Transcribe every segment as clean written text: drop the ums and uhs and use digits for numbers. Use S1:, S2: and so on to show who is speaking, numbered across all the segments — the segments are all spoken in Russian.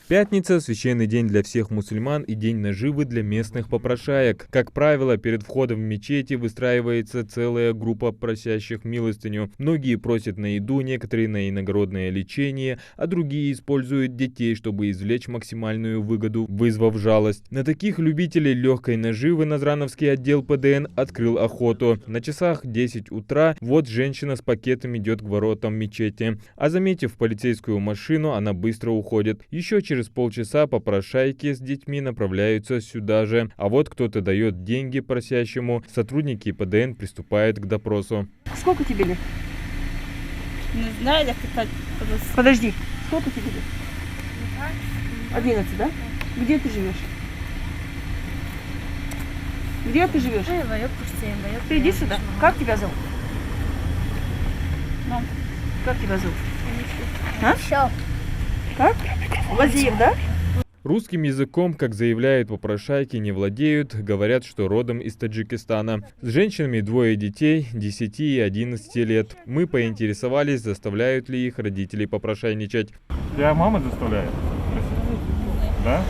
S1: Пятница – священный день для всех мусульман и день наживы для местных попрошаек. Как правило, перед входом в мечети выстраивается целая группа просящих милостыню. Многие просят на еду, некоторые на иногородное лечение, а другие используют детей, чтобы извлечь максимальную выгоду, вызвав жалость. На таких любителей легкой наживы Назрановский отдел ПДН открыл охоту. На часах 10 утра вот женщина с пакетом идет к воротам мечети. А заметив полицейскую машину, она быстро уходит. Еще через полчаса попрошайки с детьми направляются сюда же. А вот кто-то дает деньги просящему. Сотрудники ПДН приступают к допросу.
S2: Сколько тебе лет?
S3: Не знаю, як питати.
S2: Подожди. Сколько тебе лет? 11, да? Где ты живешь? Где ты живешь? Ты иди сюда. Как тебя зовут? Ну, как тебя зовут? А? Как? Вазиев, да?
S1: Русским языком, как заявляют попрошайки, не владеют, говорят, что родом из Таджикистана. С женщинами двое детей, 10 и 11 лет. Мы поинтересовались, заставляют ли их родители попрошайничать.
S4: Тебя мама заставляет? Да?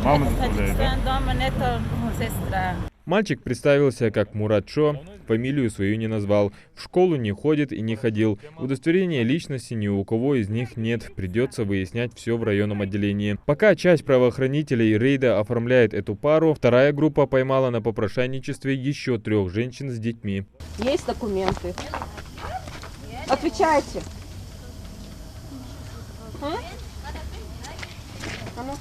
S4: Мама заставляет, да?
S3: Дома нету сестра.
S1: Мальчик представился как Мурат Шо, фамилию свою не назвал. В школу не ходит и не ходил. Удостоверения личности ни у кого из них нет. Придется выяснять все в районном отделении. Пока часть правоохранителей рейда оформляет эту пару, вторая группа поймала на попрошайничестве еще 3 женщин с детьми.
S2: Есть документы. Отвечайте. А? Ну.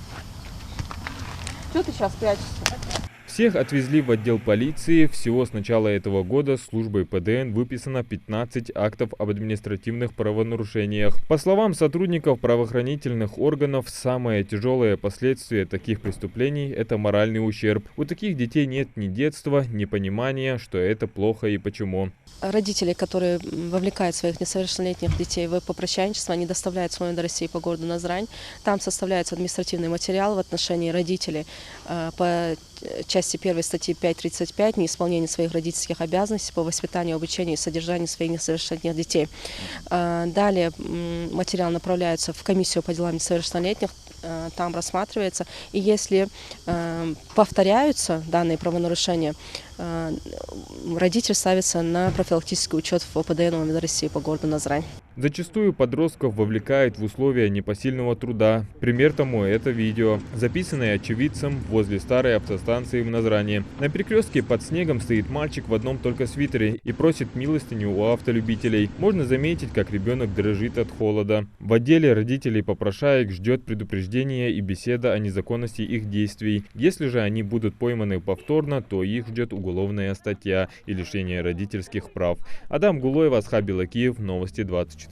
S2: Что ты сейчас прячешься?
S1: Всех отвезли в отдел полиции. Всего с начала этого года службой ПДН выписано 15 актов об административных правонарушениях. По словам сотрудников правоохранительных органов, самое тяжелое последствие таких преступлений – это моральный ущерб. У таких детей нет ни детства, ни понимания, что это плохо и почему.
S5: Родители, которые вовлекают своих несовершеннолетних детей в попрошайничество, они доставляют с вами до России по городу Назрань. Там составляется административный материал в отношении родителей по части 1 статьи 5.35 неисполнение своих родительских обязанностей по воспитанию, обучению и содержанию своих несовершеннолетних детей. Далее материал направляется в комиссию по делам несовершеннолетних, там рассматривается. И если повторяются данные правонарушения, родитель ставится на профилактический учет в ОПДН УМВД России по городу Назрань.
S1: Зачастую подростков вовлекают в условия непосильного труда. Пример тому – это видео, записанное очевидцем возле старой автостанции в Назране. На перекрестке под снегом стоит мальчик в одном только свитере и просит милостыню у автолюбителей. Можно заметить, как ребенок дрожит от холода. В отделе родителей попрошаек ждет предупреждение и беседа о незаконности их действий. Если же они будут пойманы повторно, то их ждет уголовная статья и лишение родительских прав. Адам Гулоев, Асхаб Белакиев, Новости 24.